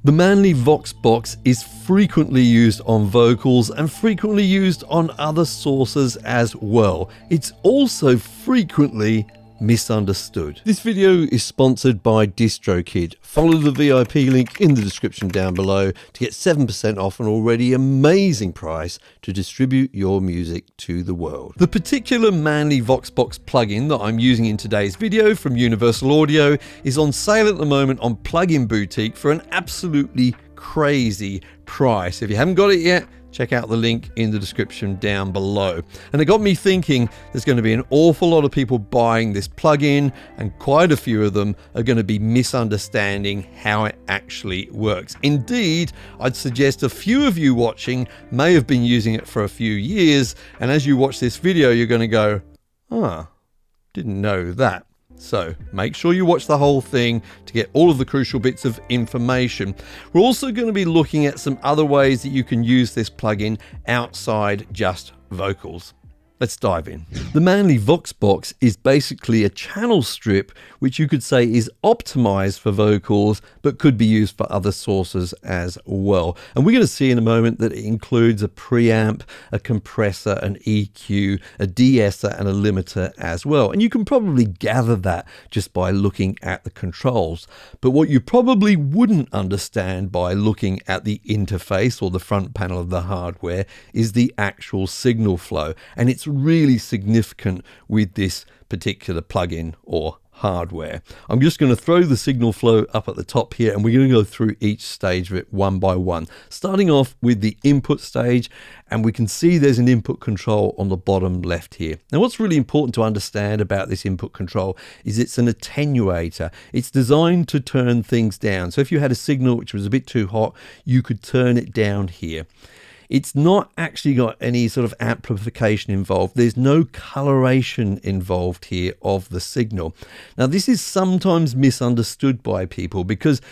The Manley Voxbox is frequently used on vocals and frequently used on other sources as well. It's also frequently misunderstood. This video is sponsored by DistroKid. Follow the VIP link in the description down below to get 7% off an already amazing price to distribute your music to the world. The particular Manley Voxbox plugin that I'm using in today's video from Universal Audio is on sale at the moment on Plugin Boutique for an absolutely crazy price. If you haven't got it yet, check out the link in the description down below. And it got me thinking there's going to be an awful lot of people buying this plugin, and quite a few of them are going to be misunderstanding how it actually works. Indeed, I'd suggest a few of you watching may have been using it for a few years, and as you watch this video, you're going to go, didn't know that. So make sure you watch the whole thing to get all of the crucial bits of information. We're also going to be looking at some other ways that you can use this plugin outside just vocals. Let's dive in. The Manley Voxbox is basically a channel strip which you could say is optimized for vocals but could be used for other sources as well. And we're going to see in a moment that it includes a preamp, a compressor, an EQ, a de-esser and a limiter as well. And you can probably gather that just by looking at the controls. But what you probably wouldn't understand by looking at the interface or the front panel of the hardware is the actual signal flow. And it's really significant with this particular plugin or hardware. I'm just going to throw the signal flow up at the top here, and we're going to go through each stage of it one by one, starting off with the input stage. And we can see there's an input control on the bottom left here. Now, what's really important to understand about this input control is it's an attenuator. It's designed to turn things down. So if you had a signal which was a bit too hot, you could turn it down here. It's not actually got any sort of amplification involved. There's no coloration involved here of the signal. Now, this is sometimes misunderstood by people because,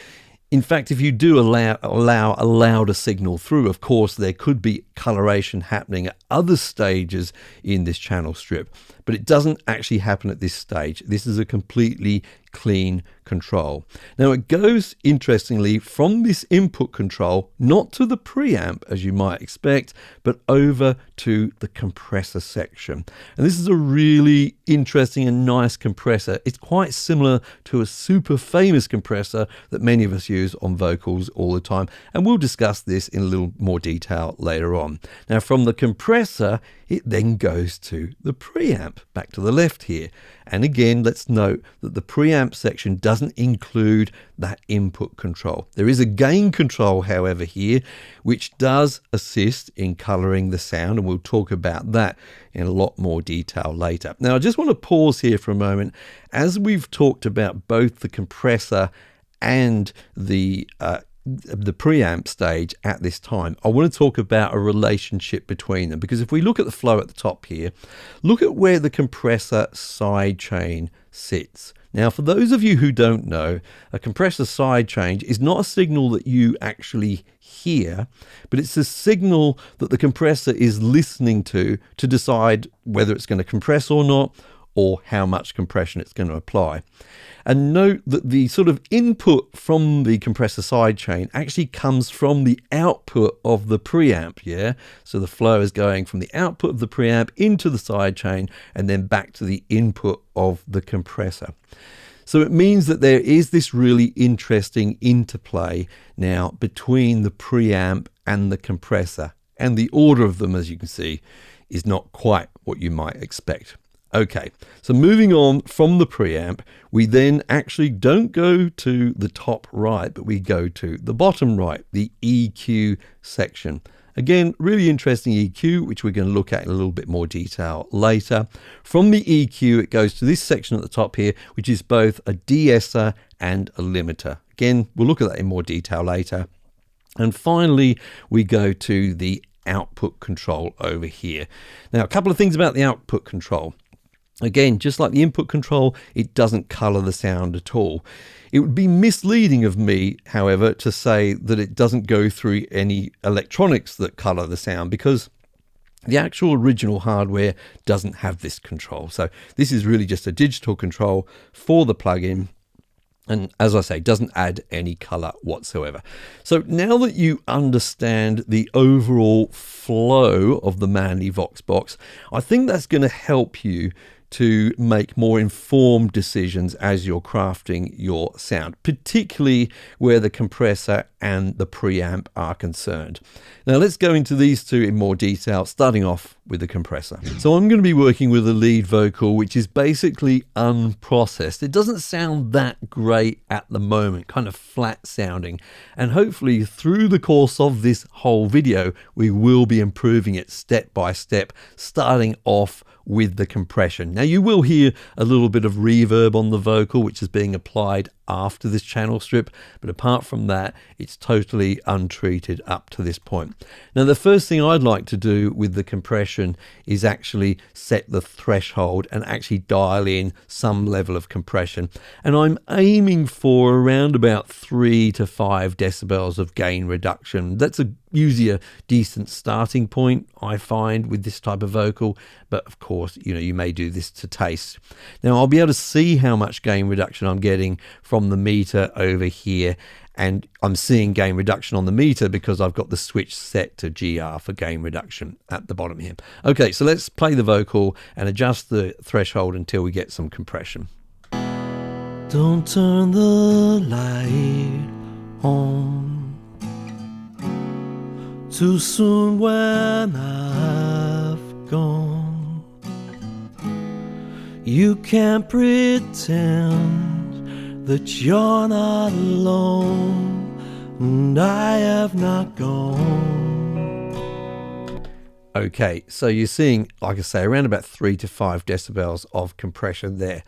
in fact, if you do allow a louder signal through, of course, there could be coloration happening at other stages in this channel strip, but it doesn't actually happen at this stage. This is a completely clean control. Now, it goes, interestingly, from this input control, not to the preamp, as you might expect, but over to the compressor section. And this is a really interesting and nice compressor. It's quite similar to a super famous compressor that many of us use on vocals all the time. And we'll discuss this in a little more detail later on. Now, from the compressor, it then goes to the preamp, back to the left here. And again, let's note that the preamp section doesn't include that input control. There is a gain control, however, here, which does assist in coloring the sound, and we'll talk about that in a lot more detail later. Now, I just want to pause here for a moment. As we've talked about both the compressor and the preamp stage at this time, I want to talk about a relationship between them, because if we look at the flow at the top here, look at where the compressor sidechain sits. Now, for those of you who don't know, a compressor sidechain is not a signal that you actually hear, but it's a signal that the compressor is listening to decide whether it's going to compress or not, or how much compression it's going to apply. And note that the sort of input from the compressor sidechain actually comes from the output of the preamp, yeah? So the flow is going from the output of the preamp into the sidechain and then back to the input of the compressor. So it means that there is this really interesting interplay now between the preamp and the compressor, and the order of them, as you can see, is not quite what you might expect. Okay, so moving on from the preamp, we then actually don't go to the top right, but we go to the bottom right, the EQ section. Again, really interesting EQ, which we're going to look at in a little bit more detail later. From the EQ, it goes to this section at the top here, which is both a de-esser and a limiter. Again, we'll look at that in more detail later. And finally, we go to the output control over here. Now, a couple of things about the output control. Again, just like the input control, it doesn't color the sound at all. It would be misleading of me, however, to say that it doesn't go through any electronics that color the sound, because the actual original hardware doesn't have this control. So this is really just a digital control for the plugin. And as I say, doesn't add any color whatsoever. So now that you understand the overall flow of the Manley Voxbox, I think that's going to help you to make more informed decisions as you're crafting your sound, particularly where the compressor and the preamp are concerned. Now let's go into these two in more detail, starting off with the compressor. So I'm going to be working with a lead vocal, which is basically unprocessed. It doesn't sound that great at the moment, kind of flat sounding. And hopefully through the course of this whole video, we will be improving it step by step, starting off with the compression. Now you will hear a little bit of reverb on the vocal, which is being applied after this channel strip, but apart from that, it's totally untreated up to this point. Now the first thing I'd like to do with the compression is actually set the threshold and actually dial in some level of compression, and I'm aiming for around about 3 to 5 decibels of gain reduction. That's usually a decent starting point, I find, with this type of vocal, but of course, you may do this to taste. Now I'll be able to see how much gain reduction I'm getting from the meter over here, and I'm seeing gain reduction on the meter because I've got the switch set to GR for gain reduction at the bottom here. Okay, so let's play the vocal and adjust the threshold until we get some compression. Don't turn the light on too soon when I've gone. You can't pretend that you're not alone, and I have not gone. Okay, so you're seeing, like I say, around about 3 to 5 decibels of compression there.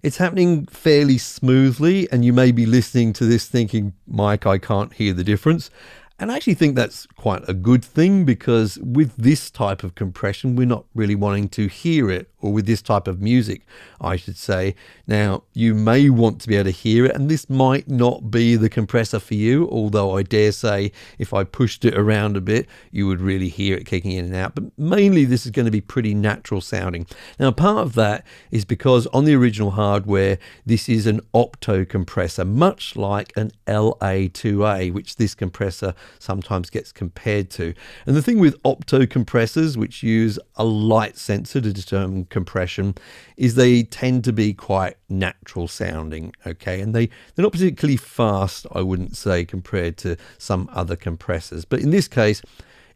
It's happening fairly smoothly, and you may be listening to this thinking, Mike, I can't hear the difference. And I actually think that's quite a good thing, because with this type of compression, we're not really wanting to hear it, or with this type of music, I should say. Now, you may want to be able to hear it, and this might not be the compressor for you, although I dare say if I pushed it around a bit, you would really hear it kicking in and out. But mainly this is going to be pretty natural sounding. Now, part of that is because on the original hardware, this is an opto compressor, much like an LA2A, which this compressor sometimes gets compared to. And the thing with opto compressors, which use a light sensor to determine compression, is they tend to be quite natural sounding, okay, and they're not particularly fast, I wouldn't say, compared to some other compressors. But in this case,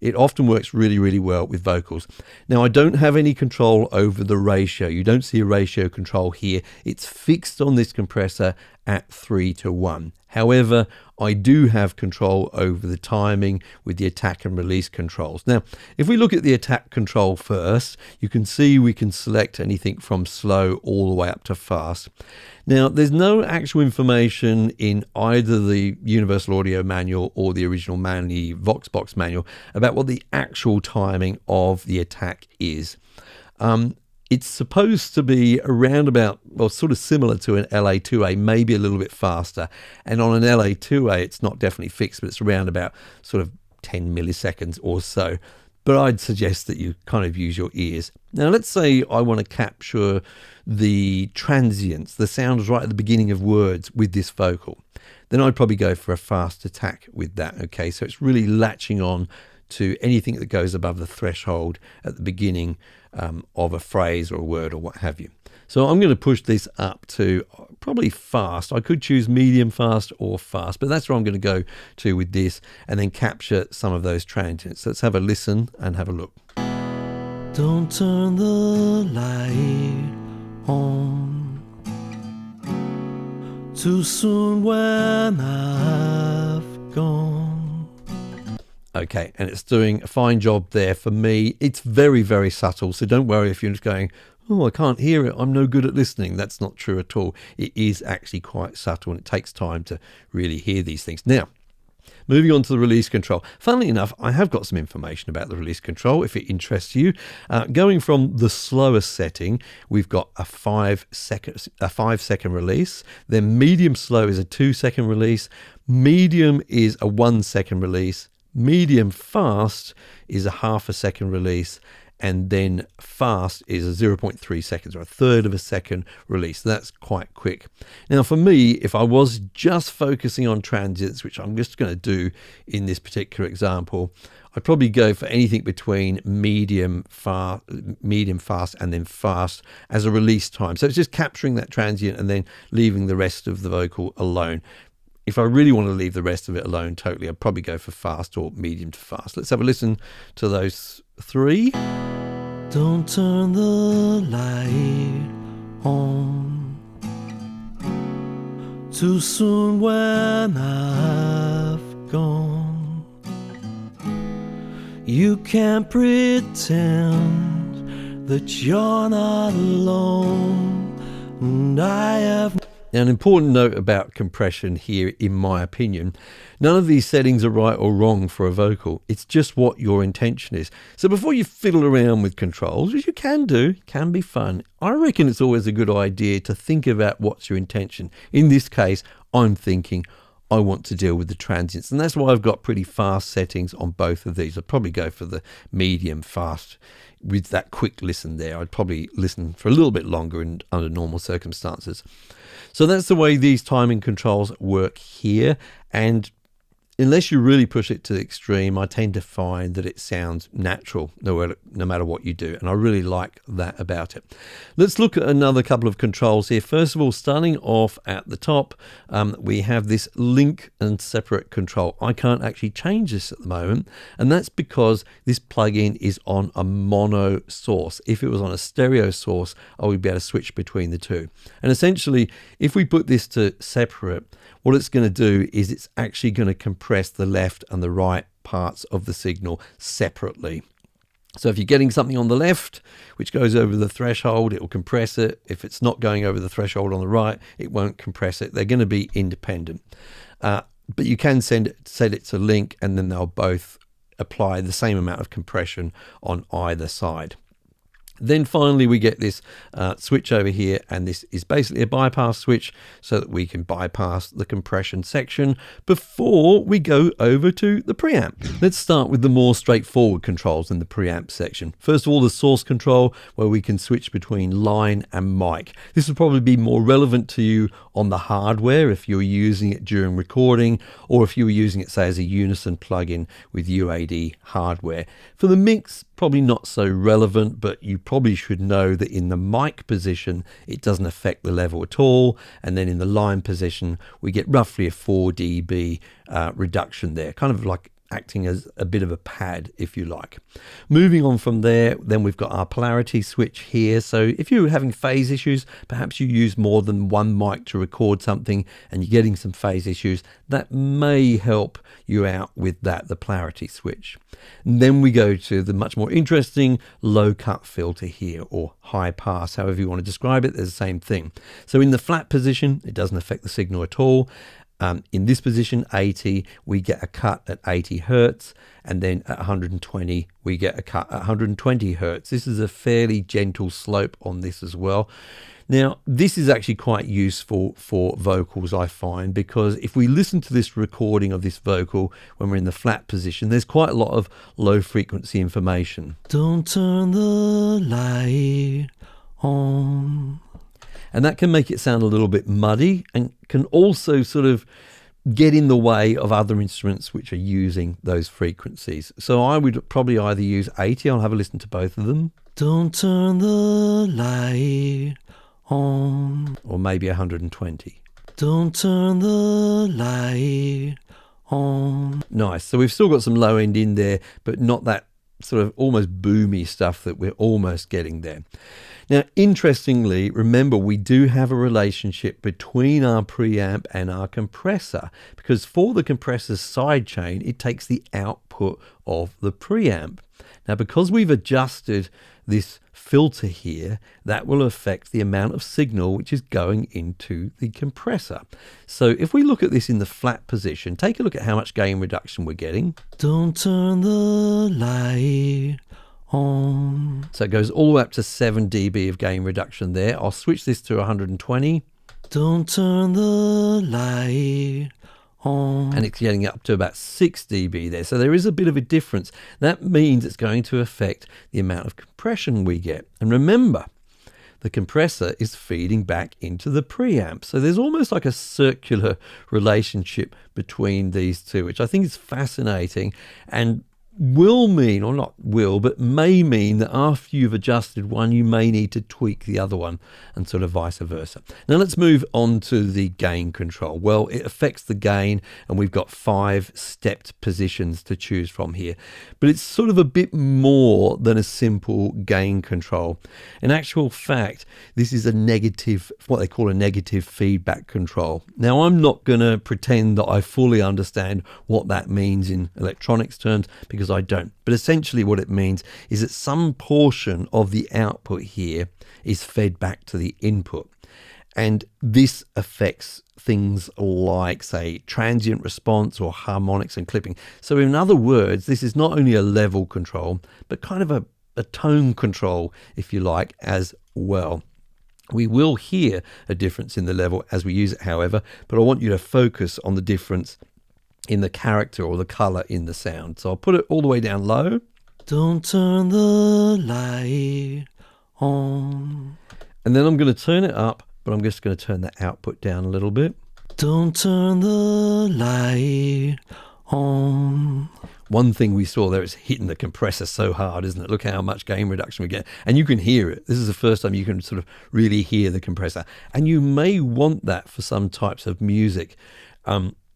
it often works really, really well with vocals. Now, I don't have any control over the ratio. You don't see a ratio control here. It's fixed on this compressor at 3 to 1. However, I do have control over the timing with the attack and release controls. Now, if we look at the attack control first, you can see we can select anything from slow all the way up to fast. Now, there's no actual information in either the Universal Audio Manual or the original Manley Voxbox manual about what the actual timing of the attack is. It's supposed to be around about, well, sort of similar to an LA2A, maybe a little bit faster. And on an LA2A, it's not definitely fixed, but it's around about sort of 10 milliseconds or so. But I'd suggest that you kind of use your ears. Now, let's say I want to capture the transients, the sounds right at the beginning of words with this vocal. Then I'd probably go for a fast attack with that, okay? So it's really latching on to anything that goes above the threshold at the beginning of a phrase or a word or what have you. So I'm going to push this up to probably fast. I could choose medium fast or fast, but that's where I'm going to go to with this, and then capture some of those transients. So let's have a listen and have a look. Don't turn the light on too soon when I've gone. Okay, and it's doing a fine job there for me. It's very, very subtle, so don't worry if you're just going, oh, I can't hear it, I'm no good at listening. That's not true at all. It is actually quite subtle, and it takes time to really hear these things. Now, moving on to the release control. Funnily enough, I have got some information about the release control if it interests you. Going from the slowest setting, we've got a 5-second release. Then medium slow is a 2-second release. Medium is a 1-second release. Medium fast is a 0.5 second release, and then fast is a 0.3 seconds or a third of a second release. That's quite quick. Now for me, if I was just focusing on transients, which I'm just going to do in this particular example, I'd probably go for anything between medium fast and then fast as a release time. So it's just capturing that transient and then leaving the rest of the vocal alone. If I really want to leave the rest of it alone totally, I'd probably go for fast or medium to fast. Let's have a listen to those three. Don't turn the light on too soon when I've gone. You can't pretend that you're not alone, and I have... Now, an important note about compression here, in my opinion, none of these settings are right or wrong for a vocal. It's just what your intention is. So before you fiddle around with controls, which you can do, can be fun, I reckon it's always a good idea to think about what's your intention. In this case, I'm thinking, I want to deal with the transients, and that's why I've got pretty fast settings on both of these. I'd probably go for the medium fast with that quick listen there. I'd probably listen for a little bit longer and under normal circumstances. So that's the way these timing controls work here, and unless you really push it to the extreme, I tend to find that it sounds natural no matter what you do, and I really like that about it. Let's look at another couple of controls here. First of all, starting off at the top, we have this link and separate control. I can't actually change this at the moment, and that's because this plugin is on a mono source. If it was on a stereo source, I would be able to switch between the two. And essentially, if we put this to separate, what it's going to do is it's actually going to compress the left and the right parts of the signal separately. So if you're getting something on the left, which goes over the threshold, it will compress it. If it's not going over the threshold on the right, it won't compress it. They're going to be independent. But you can set it to link, and then they'll both apply the same amount of compression on either side. Then finally we get this switch over here, and this is basically a bypass switch so that we can bypass the compression section before we go over to the preamp. Let's start with the more straightforward controls in the preamp section. First of all, the source control, where we can switch between line and mic. This will probably be more relevant to you on the hardware if you're using it during recording, or if you were using it, say, as a unison plugin with UAD hardware. For the mix, probably not so relevant, but you probably should know that in the mic position, it doesn't affect the level at all. And then in the line position, we get roughly a 4 dB reduction there, kind of like acting as a bit of a pad, if you like. Moving on from there, then we've got our polarity switch here. So if you're having phase issues, perhaps you use more than one mic to record something and you're getting some phase issues, that may help you out with that, the polarity switch. And then we go to the much more interesting low cut filter here, or high pass, however you want to describe it. There's the same thing. So in the flat position, it doesn't affect the signal at all. In this position, 80, we get a cut at 80 Hertz, and then at 120, we get a cut at 120 Hertz. This is a fairly gentle slope on this as well. Now, this is actually quite useful for vocals, I find, because if we listen to this recording of this vocal when we're in the flat position, there's quite a lot of low frequency information. Don't turn the light on. And that can make it sound a little bit muddy, and can also sort of get in the way of other instruments which are using those frequencies. So I would probably either use 80, I'll have a listen to both of them. Don't turn the light on. Or maybe 120. Don't turn the light on. Nice. So we've still got some low end in there, but not that sort of almost boomy stuff that we're almost getting there. Now, interestingly, remember, we do have a relationship between our preamp and our compressor, because for the compressor's sidechain, it takes the output of the preamp. Now, because we've adjusted this filter here, that will affect the amount of signal which is going into the compressor. So if we look at this in the flat position, take a look at how much gain reduction we're getting. Don't turn the light on. So it goes all the way up to 7 dB of gain reduction there. I'll switch this to 120. Don't turn the light and it's getting up to about 6 dB there. So there is a bit of a difference. That means it's going to affect the amount of compression we get. And remember, the compressor is feeding back into the preamp. So there's almost like a circular relationship between these two, which I think is fascinating and will mean, or not will, but may mean that after you've adjusted one, you may need to tweak the other one, and sort of vice versa. Now let's move on to the gain control. Well, it affects the gain, and we've got 5 stepped positions to choose from here. But it's sort of a bit more than a simple gain control. In actual fact, this is a negative, what they call a negative feedback control. Now, I'm not going to pretend that I fully understand what that means in electronics terms, because I don't. But essentially what it means is that some portion of the output here is fed back to the input. And this affects things like, say, transient response or harmonics and clipping. So in other words, this is not only a level control, but kind of a tone control, if you like, as well. We will hear a difference in the level as we use it, however, but I want you to focus on the difference in the character or the color in the sound. So I'll put it all the way down low. Don't turn the light on. And then I'm going to turn it up, but I'm just going to turn the output down a little bit. Don't turn the light on. One thing we saw there is hitting the compressor so hard, isn't it? Look how much gain reduction we get. And you can hear it. This is the first time you can sort of really hear the compressor. And you may want that for some types of music.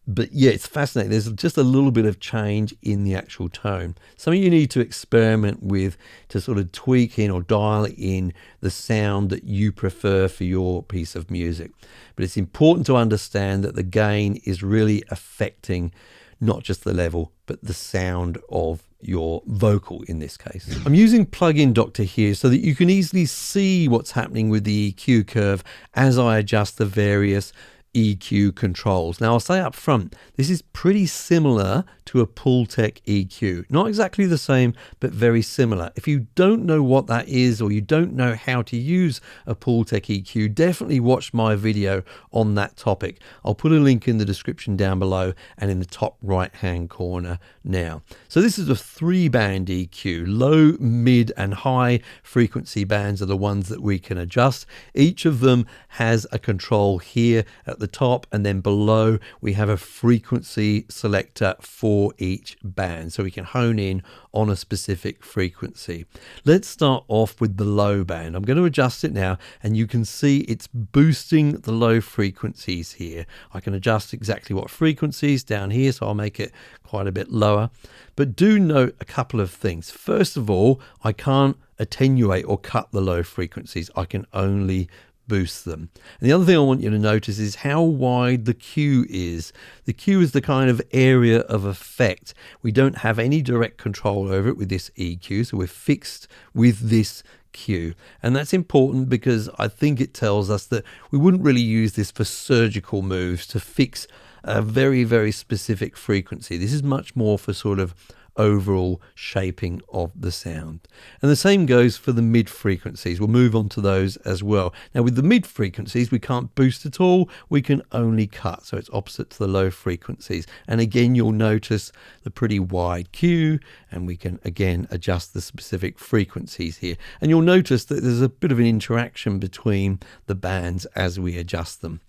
But yeah, it's fascinating. There's just a little bit of change in the actual tone. Something you need to experiment with to sort of tweak in or dial in the sound that you prefer for your piece of music. But it's important to understand that the gain is really affecting not just the level, but the sound of your vocal in this case. I'm using Plugin Doctor here so that you can easily see what's happening with the EQ curve as I adjust the various EQ controls. Now I'll say up front, this is pretty similar to a Pultec EQ. Not exactly the same, but very similar. If you don't know what that is, or you don't know how to use a Pultec EQ, definitely watch my video on that topic. I'll put a link in the description down below and in the top right hand corner now. So this is a 3-band EQ. Low, mid and high frequency bands are the ones that we can adjust. Each of them has a control here at the top, and then below we have a frequency selector for each band, so we can hone in on a specific frequency. Let's start off with the low band. I'm going to adjust it now, and you can see it's boosting the low frequencies here. I can adjust exactly what frequencies down here, so I'll make it quite a bit lower. But do note a couple of things. First of all, I can't attenuate or cut the low frequencies. I can only boost them. And the other thing I want you to notice is how wide the Q is. The Q is the kind of area of effect. We don't have any direct control over it with this EQ, so we're fixed with this Q. And that's important because I think it tells us that we wouldn't really use this for surgical moves to fix a very, very specific frequency. This is much more for sort of overall shaping of the sound. And the same goes for the mid frequencies. We'll move on to those as well. Now with the mid frequencies, we can't boost at all, we can only cut, so it's opposite to the low frequencies. And again, you'll notice the pretty wide Q, and we can again adjust the specific frequencies here. And you'll notice that there's a bit of an interaction between the bands as we adjust them.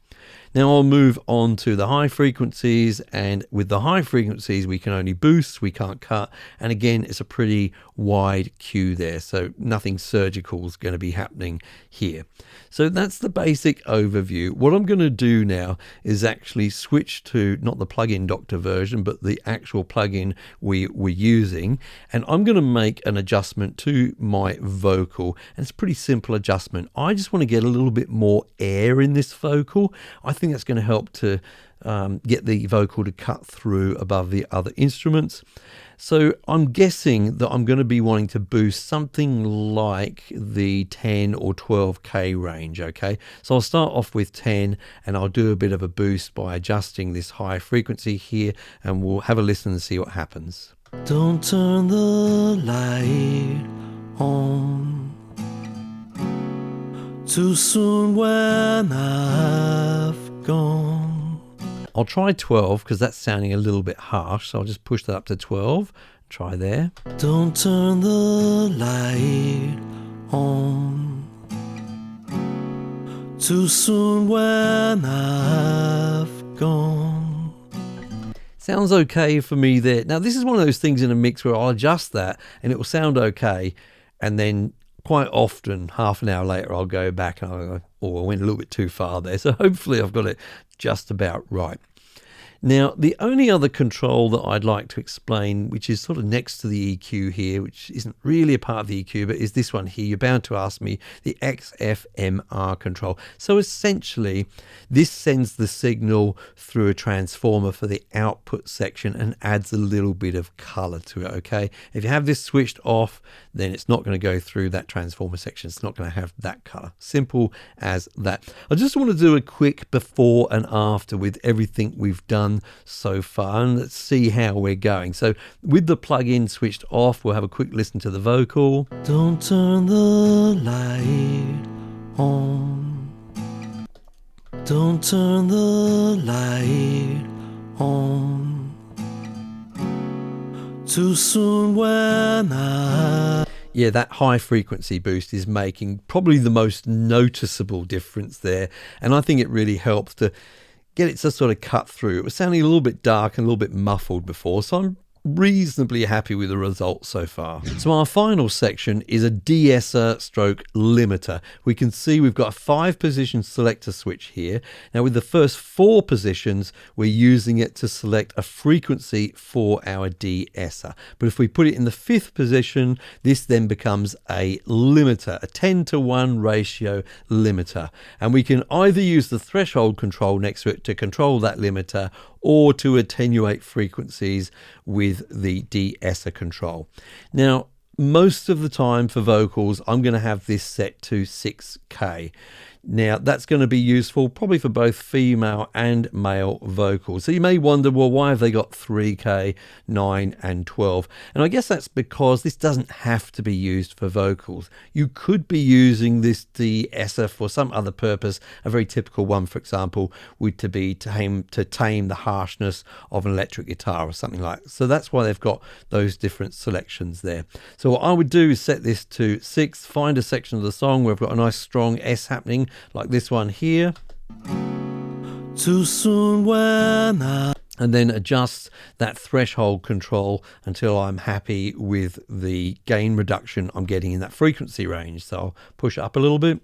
Now I'll move on to the high frequencies, and with the high frequencies we can only boost, we can't cut, and again it's a pretty wide Q there, so nothing surgical is going to be happening here. So that's the basic overview. What I'm going to do now is actually switch to not the Plugin Doctor version, but the actual plugin we're using, and I'm going to make an adjustment to my vocal, and it's a pretty simple adjustment. I just want to get a little bit more air in this vocal. I think that's going to help to get the vocal to cut through above the other instruments. So I'm guessing that I'm going to be wanting to boost something like the 10 or 12K range, okay? So I'll start off with 10, and I'll do a bit of a boost by adjusting this high frequency here, and we'll have a listen and see what happens. Don't turn the light on too soon when I've gone. I'll try 12 because that's sounding a little bit harsh. So I'll just push that up to 12. Try there. Don't turn the light on too soon when I've gone. Sounds okay for me there. Now this is one of those things in a mix where I'll adjust that and it will sound okay, and then quite often half an hour later I'll go back and I'll go, oh, I went a little bit too far there. So hopefully I've got it just about right. Now, the only other control that I'd like to explain, which is sort of next to the EQ here, which isn't really a part of the EQ, but is this one here. You're bound to ask me, the XFMR control. So essentially, this sends the signal through a transformer for the output section and adds a little bit of color to it, okay? If you have this switched off, then it's not going to go through that transformer section. It's not going to have that color. Simple as that. I just want to do a quick before and after with everything we've done so far, and let's see how we're going. So with the plug-in switched off, we'll have a quick listen to the vocal. Don't turn the light on. Don't turn the light on too soon when yeah, that high frequency boost is making probably the most noticeable difference there, and I think it really helps to get it to sort of cut through. It was sounding a little bit dark and a little bit muffled before, so I'm reasonably happy with the results so far. So our final section is a De-Esser stroke limiter. We can see we've got a 5-position selector switch here. Now with the first 4 positions, we're using it to select a frequency for our De-Esser. But if we put it in the 5th position, this then becomes a limiter, a 10-to-1 ratio limiter. And we can either use the threshold control next to it to control that limiter, or to attenuate frequencies with the De-Esser control. Now, most of the time for vocals, I'm going to have this set to 6K. Now, that's going to be useful probably for both female and male vocals. So you may wonder, well, why have they got 3K, 9 and 12? And I guess that's because this doesn't have to be used for vocals. You could be using this De-Esser for some other purpose. A very typical one, for example, would to be to tame the harshness of an electric guitar or something like that. So that's why they've got those different selections there. So what I would do is set this to 6, find a section of the song where I've got a nice strong S happening, like this one here. Too soon when and then adjust that threshold control until I'm happy with the gain reduction I'm getting in that frequency range. So I'll push it up a little bit.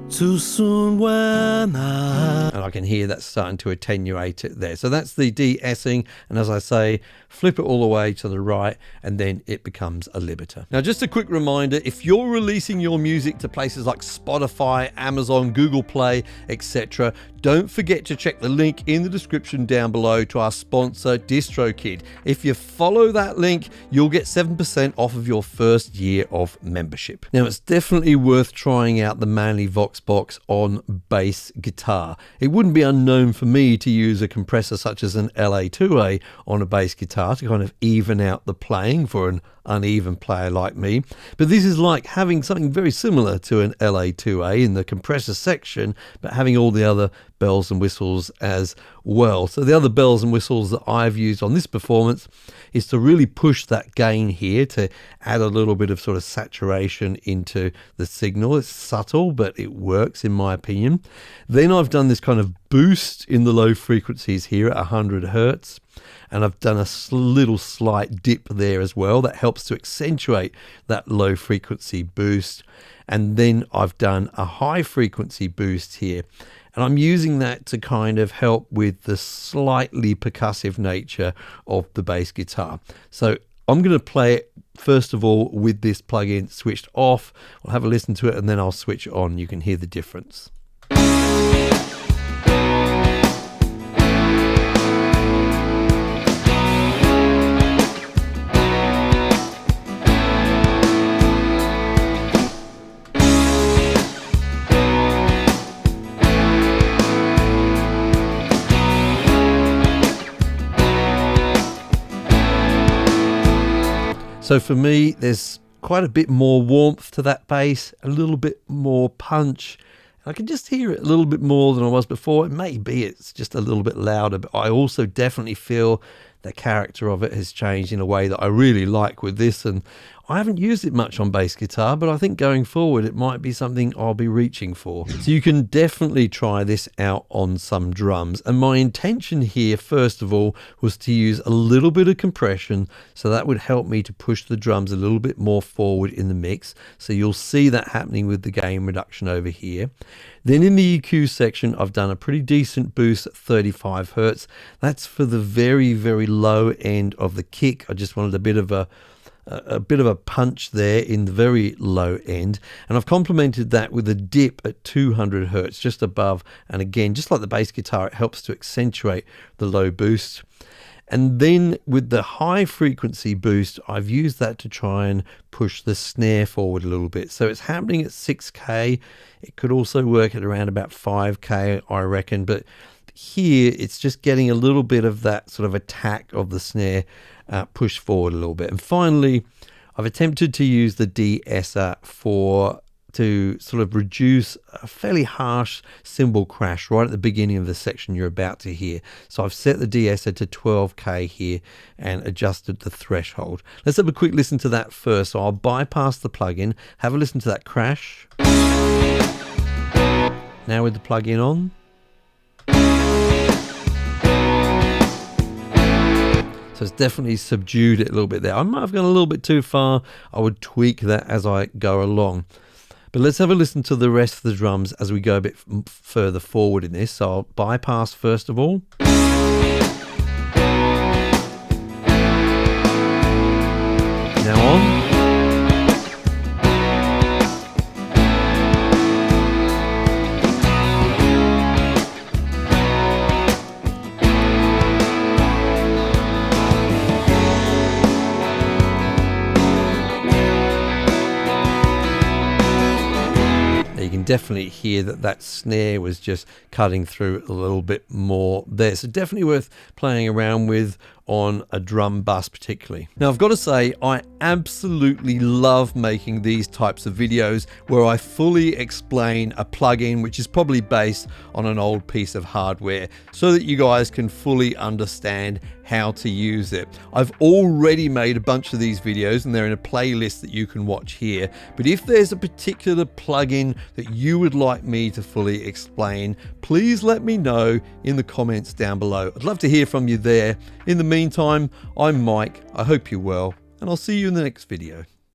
Too soon when and I can hear that starting to attenuate it there. So that's the de-essing, and as I say, flip it all the way to the right and then it becomes a limiter. Now just a quick reminder, if you're releasing your music to places like Spotify, Amazon, Google Play, etc., don't forget to check the link in the description down below to our sponsor DistroKid. If you follow that link, you'll get 7% off of your first year of membership. Now it's definitely worth trying out the Manley Voxbox on bass guitar. It wouldn't be unknown for me to use a compressor such as an LA2A on a bass guitar to kind of even out the playing for an uneven player like me, but this is like having something very similar to an LA2A in the compressor section, but having all the other bells and whistles as well. So the other bells and whistles that I've used on this performance is to really push that gain here to add a little bit of sort of saturation into the signal. It's subtle, but it works in my opinion. Then I've done this kind of boost in the low frequencies here at 100 Hertz. And I've done a little slight dip there as well that helps to accentuate that low frequency boost. And then I've done a high frequency boost here, and I'm using that to kind of help with the slightly percussive nature of the bass guitar. So I'm going to play it first of all with this plugin switched off. I'll have a listen to it and then I'll switch it on. You can hear the difference. So for me, there's quite a bit more warmth to that bass, a little bit more punch, I can just hear it a little bit more than I was before. It may be it's just a little bit louder, but I also definitely feel the character of it has changed in a way that I really like with this. And I haven't used it much on bass guitar, but I think going forward it might be something I'll be reaching for. So you can definitely try this out on some drums. And my intention here, first of all, was to use a little bit of compression, so that would help me to push the drums a little bit more forward in the mix. So you'll see that happening with the gain reduction over here. Then in the EQ section, I've done a pretty decent boost at 35 Hertz. That's for the very, very low end of the kick. I just wanted a bit of a punch there in the very low end, and I've complemented that with a dip at 200 Hertz just above, and again, just like the bass guitar, it helps to accentuate the low boost. And then with the high frequency boost, I've used that to try and push the snare forward a little bit. So it's happening at 6K. It could also work at around about 5K, I reckon. But here, it's just getting a little bit of that sort of attack of the snare pushed forward a little bit. And finally, I've attempted to use the De-Esser to sort of reduce a fairly harsh cymbal crash right at the beginning of the section you're about to hear. So I've set the De-Esser to 12K here and adjusted the threshold. Let's have a quick listen to that first. So I'll bypass the plugin, have a listen to that crash. Now with the plugin on. So it's definitely subdued it a little bit there. I might have gone a little bit too far. I would tweak that as I go along. But let's have a listen to the rest of the drums as we go a bit further forward in this. So I'll bypass first of all. Now on. You can definitely hear that snare was just cutting through a little bit more there. So definitely worth playing around with on a drum bus particularly. Now I've got to say, I absolutely love making these types of videos where I fully explain a plugin which is probably based on an old piece of hardware, so that you guys can fully understand how to use it. I've already made a bunch of these videos and they're in a playlist that you can watch here. But if there's a particular plugin that you would like me to fully explain, please let me know in the comments down below. I'd love to hear from you there. In the meantime, I'm Mike. I hope you're well, and I'll see you in the next video.